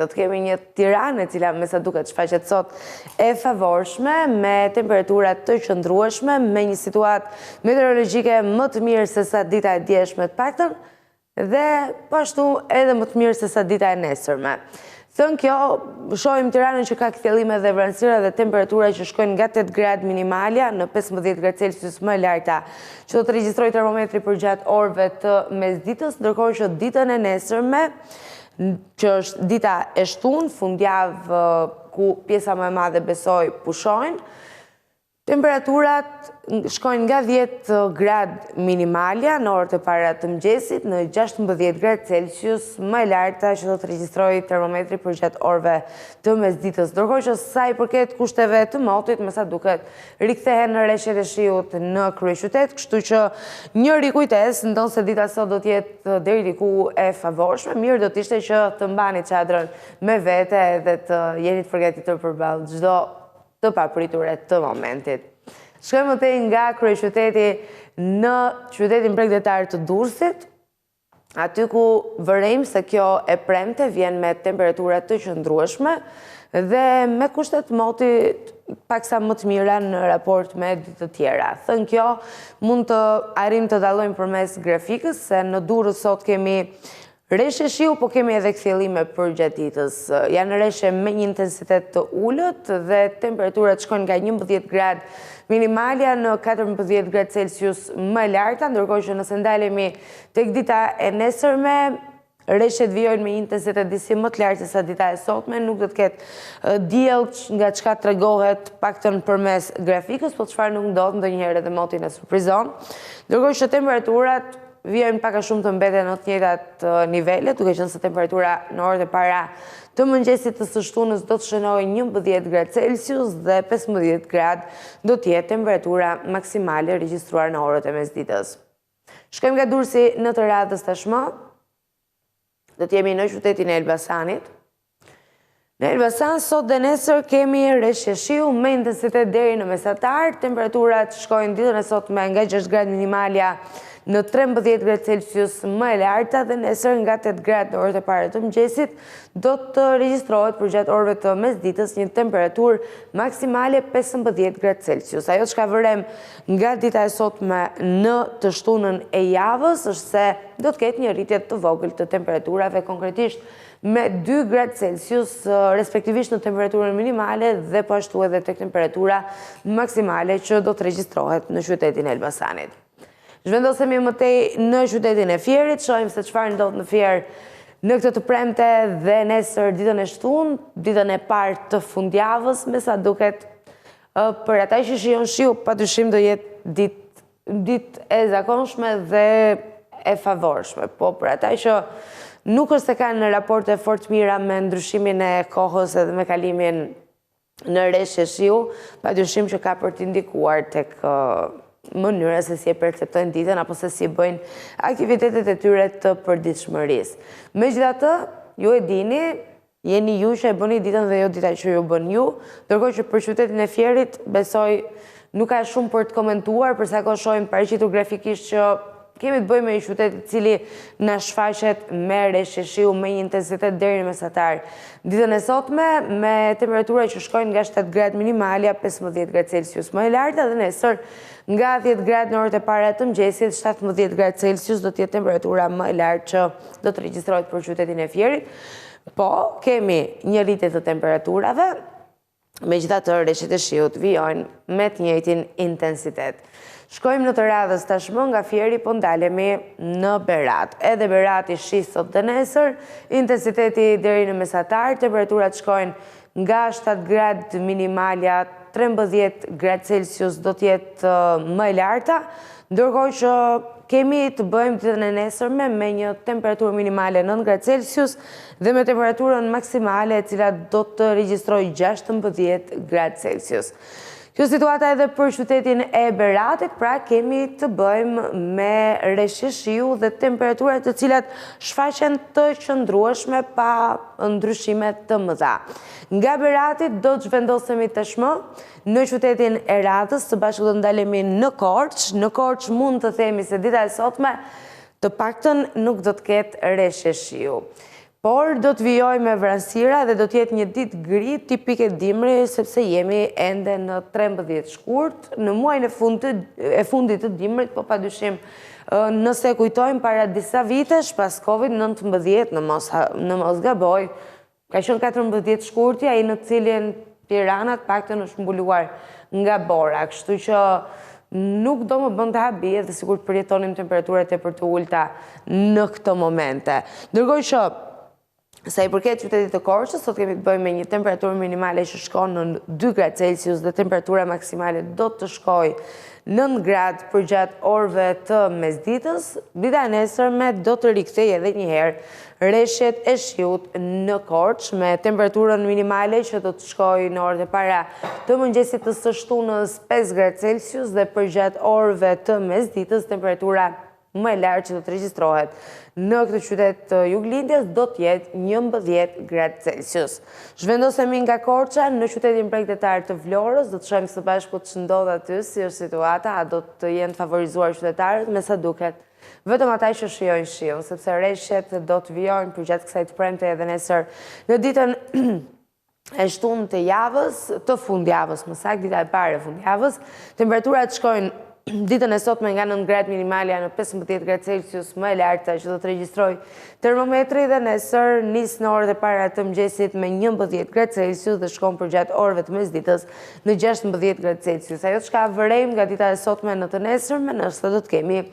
Do të kemi një Tiranë e cila me sa duket shfaqet sot e favorshme, me temperatura të qëndrueshme, me një situatë meteorologjike më të mirë se sa dita e djeshme të paktën, dhe pashtu edhe më të mirë se sa dita e nesërme. Thënë kjo, shohim Tiranën që ka kthjellime dhe vranësira dhe temperatura që shkojnë nga 8 gradë minimalja në 15 gradë Celsius më larta, që do të regjistrojë termometri për gjatë orëve të mesditës, ndërkohë që ditën e nesërme, që është dita e shtunë, fundjavë ku pjesa më e madhe besoj pushojnë, temperaturat shkojnë nga 10 gradë minimalja në orët e para të mëngjesit në 16 gradë Celsius më larta që do të regjistrojë termometri për gjatë orëve të mesditës. Ndërkohë që sa i përket kushteve të motit, me sa duket rikthehen në rreshtet e shiut në kryeqytet, kështu që një rikujtes, ndonse dita sot do të jetë deri diku e favorshme, mirë do të ishte që të mbani çadrën me vete dhe të jeni të përgatitur përballë çdo të papriture të momentit. Shkojmë të nga kryeqyteti në qytetin bregdetar të Durrësit, aty ku vërejmë se kjo e premte vjen me temperatura të qëndrueshme dhe me kushtet motit paksa më të mira në raport me ditë të tjera. Thënë kjo, mund të arrim të dallojmë përmes grafikës se në Durrës sot kemi rreshe shiu, po kemi edhe kthjellime për gjatë ditës. Janë rreshe me një intensitet të ulët dhe temperaturat shkojnë nga 11 gradë minimalja në 14 gradë Celsius më larta, ndërkohë që nëse ndalemi tek dita e nesërme, rreshet vijojnë me një intensitet disi më të lartë se sa dita e sotme, nuk do të ketë diell nga çka tregohet paktën përmes grafikës, po çfarë nuk ndodh ndonjëherë edhe moti na surprizon. Ndërkohë që temperaturat vijojnë pak a shumë të mbeten në të njëjtat nivele, duke qenë se temperatura në orët e para të mëngjesit të së shtunës do të shënojë 11 gradë Celsius dhe 15 gradë do të jetë temperatura maksimale regjistruar në orët e mesditës. Shkojmë nga Durrësi në të radhës tashmë. Do të jemi në qytetin e Elbasanit. Në Elbasan sot dhe nesër kemi rreshtje shiu me intensitet deri në mesatar, temperaturat shkojnë ditën e sotme nga 6 gradë minimalja në 13 gradë Celsius më e larta dhe nesër nga 8 gradë në orët e para të mëngjesit do të regjistrohet për gjatë orëve të mesditës një temperaturë maksimale 15 gradë Celsius. Ajo çka vërem nga dita e sotme në të shtunën e javës është se do të ketë një rritje të vogël të temperaturave, konkretisht me 2 gradë Celsius, respektivisht në temperaturën minimale dhe po ashtu edhe tek temperatura maksimale që do të regjistrohet në qytetin e Elbasanit. Zhvendosemi më tej në qytetin e Fierit, shohim se çfarë ndodh në Fier në këtë të premte dhe nesër ditën e shtunë, ditën e parë të fundjavës, me sa duket për ata që shijon shiu, padyshim do jetë ditë e zakonshme dhe e favorshme, po për ata që nuk është se kanë raporte fort mira me ndryshimin e kohës edhe me kalimin në rreshtje shiu, padyshim që ka për të ndikuar tek mënyra se si e perceptojnë ditën apo se si bëjnë aktivitetet e tyre të përditshmërisë. Megjithatë, ju e dini, jeni ju që e bëni ditën dhe jo dita që ju bën ju, ndërkohë që për qytetin e Fierit besoj nuk ka shumë për të komentuar, përsa ko shohim paraqitur grafikisht që kemi të bëjmë me një qytet i cili na shfaqet me rreshtje shiu me një intensitet deri në mesatar. Ditën e sotme me temperatura që shkojnë nga 7 gradë minimalja 15 gradë Celsius më e larta dhe nesër nga 10 gradë në orët e para të mëngjesit, 17 gradë Celsius do të jetë temperatura më e lartë që do të regjistrohet për qytetin e Fierit. Po, kemi një rritje të temperaturave, megjithatë rreshtjet e shiut vijojnë me të njëjtin intensitet. Shkojmë në të radhës tashmë nga Fieri, po ndalemi në Berat. Edhe Berati shi sot dhe nesër, intensiteti deri në mesatar, temperaturat shkojnë nga 7 gradë minimalja, 13 gradë Celsius do të jetë më e larta, ndërkohë që kemi të bëjmë ditën e nesërme me një temperaturë minimale 9 gradë Celsius dhe me temperaturën maksimale e cila do të regjistrojë 16 gradë Celsius. Kjo situata edhe për qytetin e Beratit, pra kemi të bëjmë me rreshtje shiu dhe temperaturat të cilat shfaqen të qëndrueshme pa ndryshime të mëdha. Nga Beratit do të zhvendosemi tashmë në qytetin e Radhës, së bashku do ndalemi në Korçë. Në Korçë mund të themi se dita e sotme të paktën nuk do të ketë rreshtje shiu. Por do të vijoj me vranësira dhe do të jetë një ditë gri tipike dimri, sepse jemi ende në 13 shkurt, në muajin e fundit të dimrit, po padyshim nëse kujtojmë para disa vitesh pas Covid-19, në mos gaboj, ka qenë 14 shkurti, ai në cilin Tirana të paktën është mbuluar nga bora, kështu që nuk do më bënd të habi dhe sigur të përjetonim temperaturat e për të ulta në këto momente. Ndërkohë që sa i përket qytetit të Korçës, sot kemi të bëjmë me një temperaturë minimale që shkon në 2 gradë Celsius dhe temperatura maksimale do të shkoj 9 gradë për gjatë orëve të mesditës. Dita e nesërme do të rikthej edhe një herë rreshtet e shiut në Korçë me temperaturën minimale që do të shkoj në orët e para të mëngjesit të së shtunës 5 gradë Celsius dhe për gjatë orëve të mesditës temperatura më e lartë që do të regjistrohet në këtë qytet të Juglindjes do të jetë 11 gradë Celsius. Zhvendosemi nga Korça në qytetin bregdetar të Vlorës, do të shohim së bashku që ndodh aty, si është situata, a do të jenë favorizuar qytetarët, me sa duket. Vetëm ata që shijojnë shiu, sepse rreshtet do të vijojnë për gjatë kësaj të premte edhe nesër në ditën e shtunë të javës, të fundjavës, më saktë dita e parë e fundjavës, temperaturat shkojnë ditën e sotme nga 9 gradë minimalja në 15 gradë Celsius më e larta që do të regjistroj termometri dhe nesër nis në orët e para të mëngjesit me 11 gradë Celsius dhe shkon për gjatë orëve të mesditës në 16 gradë Celsius. Ajo çka vërejmë nga dita e sotme në të nesërme, nëse do të kemi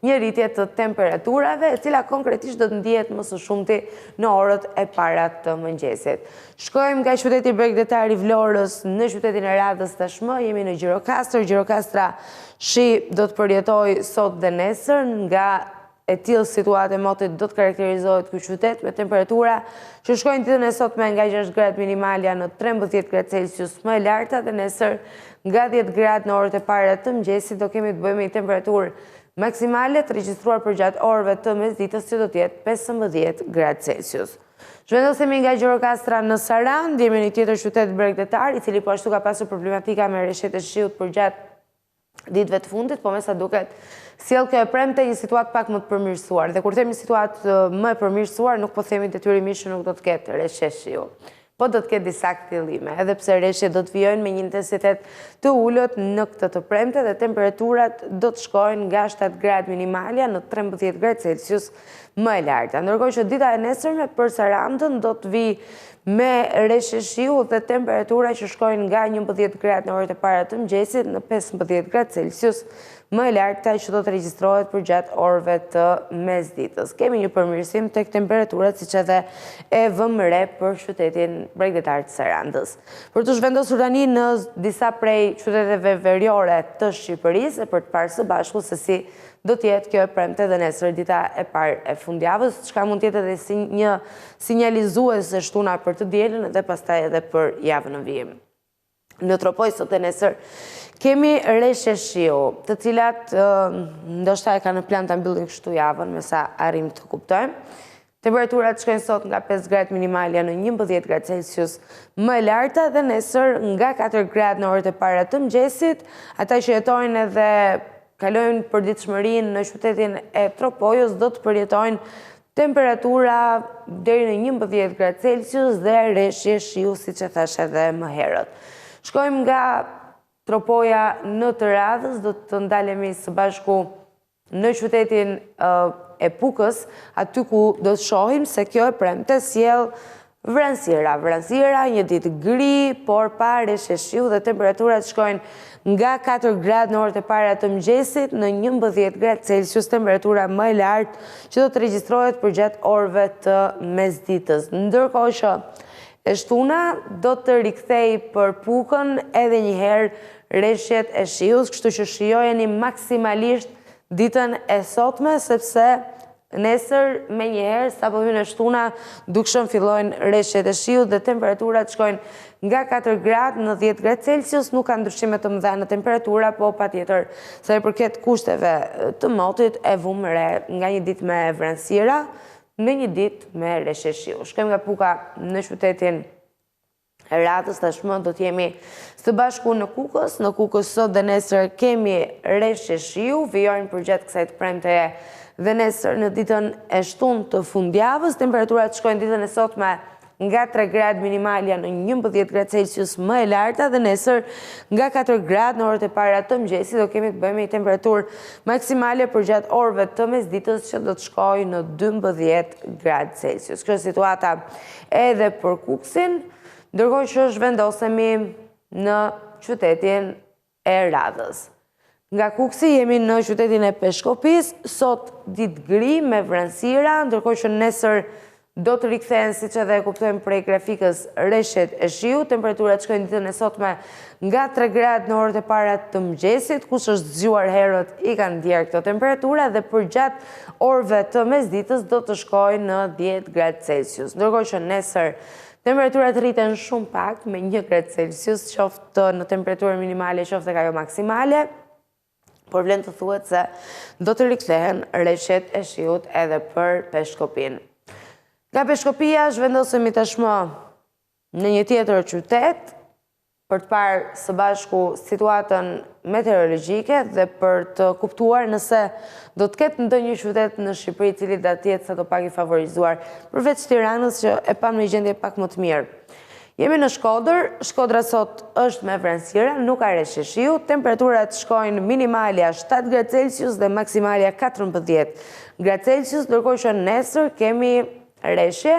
një rritje të temperaturave, e cila konkretisht do të ndihet më së shumti në orët e para të mëngjesit. Shkojmë nga qyteti bregdetar i Vlorës në qytetin e Radhës tashmë, jemi në Gjirokastër. Gjirokastra shi do të përjetoj sot dhe nesër, nga e tillë situate motit do të karakterizohet ky qytet me temperatura që shkojnë ditën e sotme nga 6 gradë minimalja në 13 gradë Celsius më e larta dhe nesër nga 10 gradë në orët e para të mëngjesit do kemi të bëjmë një temperaturë maksimale të regjistruar për gjatë orëve të mesditës që do të jetë 15 gradë Celsius. Zhvendosemi nga Gjirokastra në Sarandë, jemi në një tjetër qytet bregdetar, i cili po ashtu ka pasur problematika me rreshtet e shiut për gjatë ditëve të fundit, po me sa duket sjell kjo e premte një situatë pak më të përmirësuar. Dhe kur themi situatë më e përmirësuar, nuk po themi detyrimisht që nuk do të ketë rreshte shiu, po do të ketë disa kthjellime, edhe pse rreshtet do të vijojnë me një intensitet të ulët në këtë të premte dhe temperaturat do të shkojnë nga 7 gradë minimalja në 13 gradë Celsius më e larta. Ndërkohë që dita e nesërme për Sarandën do të vi me rreshte shiu dhe temperatura që shkojnë nga 11 gradë në orët e para të mëngjesit në 15 gradë Celsius më e larta që do të regjistrohet për gjatë orëve të mesditës. Kemi një përmirësim tek temperaturat, siç edhe e vëmë re për qytetin bregdetar të Sarandës. Për të zhvendosur tani në disa prej qyteteve veriore të Shqipërisë, për të parë së bashku se si do të jetë kjo e premte dhe nesër dita e parë e fundjavës, çka mund të jetë edhe si një sinjalizues e shtuna për të dielën dhe pastaj edhe për javën në vijim. Në Tropoj sot e nesër kemi rreshte shiu, të cilat ndoshta e kanë në plan ta mbyllin kështu javën, me sa arrim të kuptojmë. Temperaturat shkojnë sot nga 5 gradë minimalja në 11 gradë Celsius më e larta dhe nesër nga 4 gradë në orët e para të mëngjesit. Ata që jetojnë edhe kalojnë përditshmërinë në qytetin e Tropojës do të përjetojnë temperatura deri në 11 gradë Celsius dhe rreshje shiu, siç e thash edhe më herët. Shkojmë nga Tropoja në të Radhës, do të ndalemi së bashku në qytetin e Pukës, aty ku do të shohim se kjo e premte sjell vranësira. Vranësira, një ditë gri, por pa rreshte shiu dhe temperaturat shkojnë nga 4 gradë në orët e para të mëngjesit në 11 gradë Celsius, temperatura më e lartë që do të regjistrohet për gjatë orëve të mesditës. Ndërkohë që e shtuna do të rikthej për Pukën edhe një herë rreshtet e shiut, kështu që shijojeni maksimalisht ditën e sotme, sepse nesër me një herë sapo hyn e shtuna dukshëm fillojnë rreshtet e shiut dhe temperaturat shkojnë nga 4 gradë në 10 gradë Celsius, nuk ka ndryshime të mëdha në temperatura, po patjetër sa i përket kushteve të motit e vumë re nga një ditë me vranësira në një ditë me rreshte shiu. Shkojmë nga Puka në qytetin radhës tashmë do t'jemi së bashku në Kukës sot dhe nesër kemi reshje shiu, vijojnë përgjatë kësaj të premteje dhe nesër në ditën e shtunë të fundjavës, temperaturat shkojnë ditën e sotme nga 3 gradë minimalja në 11 gradë Celsius më e larta dhe nesër nga 4 gradë në orët e para të mëngjesit do kemi të bëjmë i temperaturë maksimale përgjatë orëve të mesditës që do të shkojnë në 12 gradë Celsius. Kjo situata edhe për Kukësin, ndërkohë që zhvendosemi në qytetin e Radhës. Nga Kukësi jemi në qytetin e Peshkopis, sot ditë gri me vranësira, ndërkohë që nesër do të rikthehen, siç edhe e kuptojmë prej grafikës, reshjet e shiut. Temperaturat shkojnë ditën e sotme nga 3 gradë në orët e para të mëngjesit, kush është zgjuar herët i kanë ndjerë këto temperatura dhe përgjatë orëve të mesditës do të shkojnë në 10 gradë Celsius. Ndërkohë që nesër temperaturat rriten shumë pak me 1 gradë Celsius, qoftë në temperaturë minimale, qoftë tek ajo maksimale, por vlen të thuhet se do të rikthehen reshjet e shiut edhe për Peshkopin. Nga Peshkopia zhvendosemi tashmë në një tjetër qytet për të parë së bashku situatën meteorologjike dhe për të kuptuar nëse do të ketë ndonjë qytet në Shqipëri i cili do të jetë sa do pak i favorizuar, përveç Tiranës që e pamë në gjendje pak më të mirë. Jemi në Shkodër, Shkodra sot është me vranësira, nuk ka reshje shiu, temperaturat shkojnë minimalja 7 gradë Celsius dhe maksimalja 14 gradë Celsius, ndërkohë që nesër kemi reshje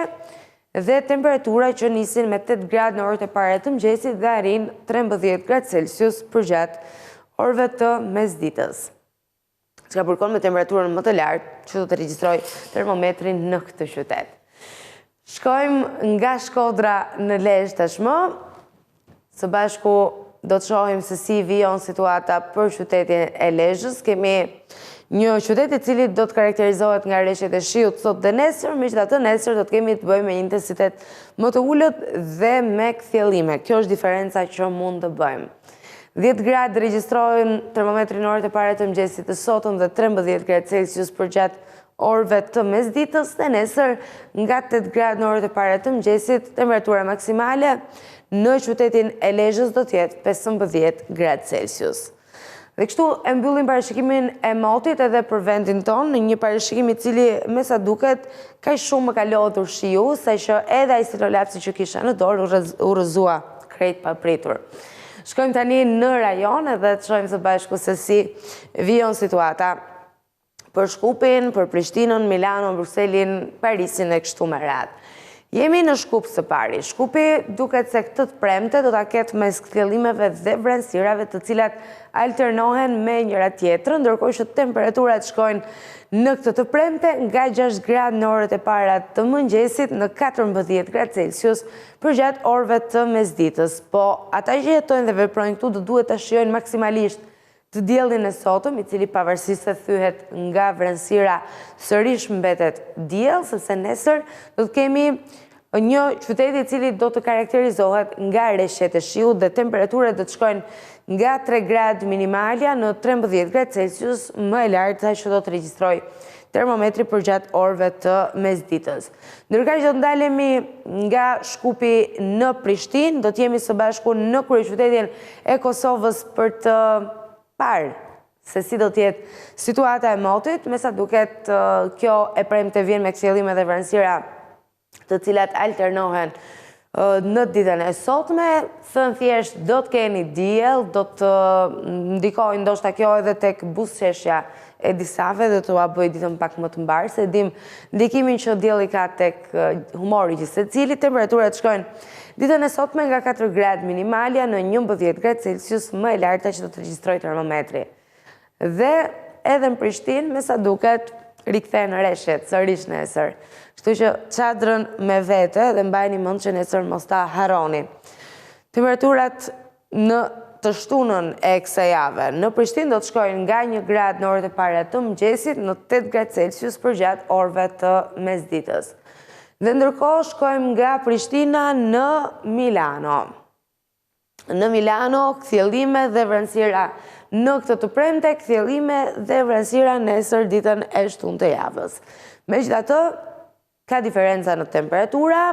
dhe temperatura që nisin me 8 gradë në orët e para të mëngjesit dhe arrin 13 gradë Celsius përgjatë orëve të mesditës. Çka përkon me temperaturën më të lartë që do të regjistroj termometrin në këtë qytet. Shkojmë nga Shkodra në Lezhë tashmë, së bashku do të shohim se si vijon situata për qytetin e Lezhës. Kemi një qytet i cili do të karakterizohet nga reshjet e shiut sot dhe nesër, megjithatë nesër do të kemi të bëjmë me intensitet më të ulët dhe me kthjellime. Kjo është diferenca që mund të bëjmë. 10 gradë regjistrohen termometri në orët e para të mëngjesit të sotëm dhe 13 gradë Celsius përgjatë orëve të mesditës dhe nesër nga 8 gradë në orët e para të mëngjesit, temperatura maksimale në qytetin e Lezhës do të jetë 15 gradë Celsius. Dhe kështu e mbyllim parashikimin e motit edhe për vendin tonë, në një parashikim i cili me sa duket ka shumë më ka lodhur shiu, sa që edhe ai sitrolapsi që kisha në dorë u rrëzua krejt papritur. Shkojmë tani në rajon edhe të shohim së bashku se si vijon situata për Shkupin, për Prishtinën, Milano, Brukselin, Parisin e kështu me radhë. Jemi në Shkup së pari. Shkupi duket se këtë të premte do ta ketë mes kthjellimeve dhe vranësirave të cilat alternohen me njëra tjetrën, ndërkohë që temperaturat shkojnë në këtë të premte nga 6 gradë në orët e para të mëngjesit në 14 gradë Celsius përgjatë orëve të mesditës. Po ata që jetojnë dhe veprojnë këtu do duhet ta shijojnë maksimalisht të diellin e sotëm, i cili pavarësisht se thyhet nga vranësira sërish mbetet diell, sepse nesër do të kemi një qytet i cili do të karakterizohet nga reshjet e shiut dhe temperaturat do të shkojnë nga 3 gradë minimalja në 13 gradë Celsius më e larta që do të regjistroj termometri përgjatë orëve të mesditës. Ndërkaq që do të ndalemi nga Shkupi në Prishtinë, do të jemi së bashku në kryeqytetin e Kosovës për të parë se si do të jetë situata e motit, me sa duket kjo e premte vjen me kthjellime dhe vranësira të cilat alternohen në ditën e sotme, thënë thjesht do të keni diell, do të ndikojë ndoshta kjo edhe tek buzëqeshja e disave dhe të ua bëj ditën pak më të mbarë, se dim ndikimin që dielli ka tek humori i secili. Temperaturat shkojnë ditën e sotme nga 4 gradë minimalja në 11 gradë Celsius më e larta që do të regjistroj termometri. Dhe edhe në Prishtinë, me sa duket, rikthehen reshjet sërish nesër. Kështu që çadrën me vete dhe mbajini mend që nesër mos ta harroni. Temperaturat në të shtunën e kësaj jave në Prishtinë do të shkojnë nga 1 gradë në orët e para të mëngjesit në 8 gradë Celsius përgjatë orëve të mesditës. Dhe ndërkohë shkojmë nga Prishtina në Milano. Në Milano, kthjellime dhe vranësira në këtë të premte, kthjellime dhe vranësira nesër ditën e shtunë të javës. Megjithatë, ka diferenca në temperatura,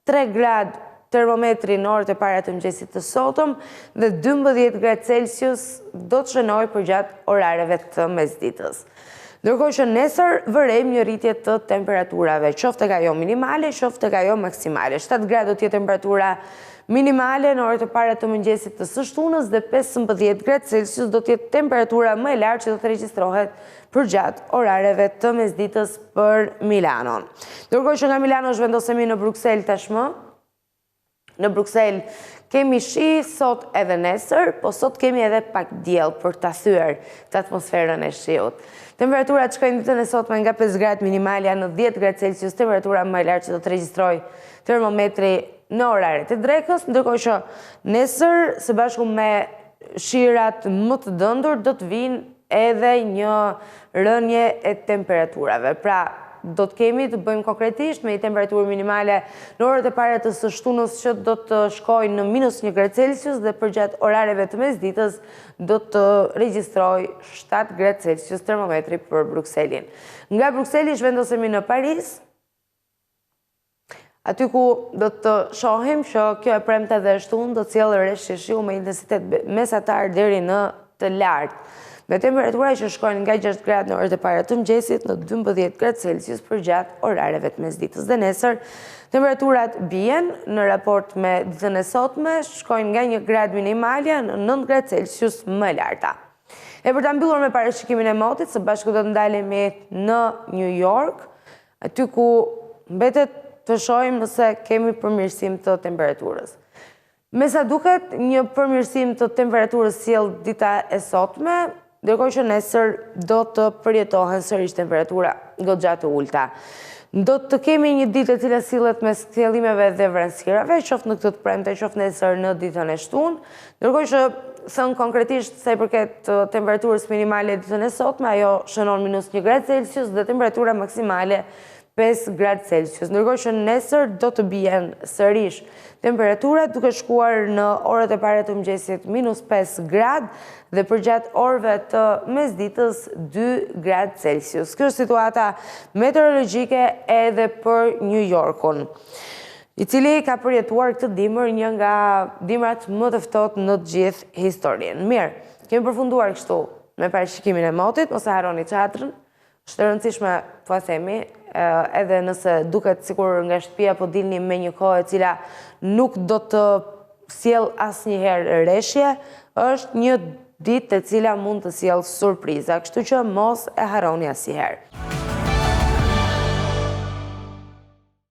3 gradë termometri në orët e para të mëngjesit të sotëm dhe 12 gradë Celsius do të shënojë përgjatë orareve të mesditës. Ndërkohë që nesër vërejmë një rritje të temperaturave, qoftë tek ajo minimale, qoftë tek ajo maksimale. 7 gradë do të jetë temperatura minimale në orët e para të mëngjesit të së shtunës dhe 15 gradë Celsius do të jetë temperatura më e lartë që do të regjistrohet përgjatë orareve të mesditës për Milanon. Ndërkohë që nga Milano zhvendosemi në Bruksel tashmë. Në Bruksel kemi shi sot edhe nesër, po sot kemi edhe pak diell për ta thyer të atmosferën e shiut. Temperaturat shkojnë ditën e sotme nga 5 gradë minimalja në 10 gradë Celsius, temperatura më e lartë që do të regjistrojë termometri në oraret e drekës, ndërkohë që nesër së bashku me shirat më të dëndur do të vinë edhe një rënje e temperaturave. Pra, do të kemi të bëjmë konkretisht me një temperaturë minimale në orët e para të së shtunës që do të shkojnë në -1 gradë Celsius dhe përgjatë orareve të mesditës do të regjistrojë 7 gradë Celsius termometri për Brukselin. Nga Brukseli zhvendosemi në Paris, aty ku do të shohim që kjo e premte dhe shtunë do të sjellë rreshtë shiu me intensitet mesatar deri në të lartë, me temperatura që shkojnë nga 6 gradë në orët e para të mëngjesit në 12 gradë Celsius përgjatë orareve të mesditës. Dhe nesër temperaturat bien në raport me ditën e sotme, shkojnë nga 1 gradë minimalja në 9 gradë Celsius më larta. E për ta mbyllur me parashikimin e motit, së bashku do të ndalemi në New York, aty ku mbetet të shohim nëse kemi përmirësim të temperaturës. Me sa duket, një përmirësim të temperaturës sjell dita e sotme, ndërkohë që nesër do të përjetohen sërish temperatura goxha të ulta. Do të kemi një ditë e cila sillet me sjellime dhe vranësirave, qoftë në këtë të premte, qoftë nesër në ditën e shtunë, ndërkohë që thënë konkretisht sa i përket temperaturës minimale ditën e sotme, ajo shënon -1 gradë Celsius dhe temperatura maksimale 5 gradë Celsius. Ndërkohë që nesër do të bien sërish temperaturat duke shkuar në orët e para të mëngjesit -5 gradë dhe përgjatë orëve të mesditës 2 gradë Celsius. Kjo është situata meteorologjike edhe për New Yorkun, i cili ka përjetuar këtë dimër një nga dimrat më të ftohtë në të gjithë historinë. Mirë, kemi përfunduar kështu me parashikimin e motit, mos e harroni çadrën. Është e rëndësishme, po themi, edhe nëse duket sikur nga shtëpia po dilni me një kohë e cila nuk do të sjell asnjëherë rreshje, është një ditë e cila mund të sjellë surpriza, kështu që mos e harroni asnjëherë.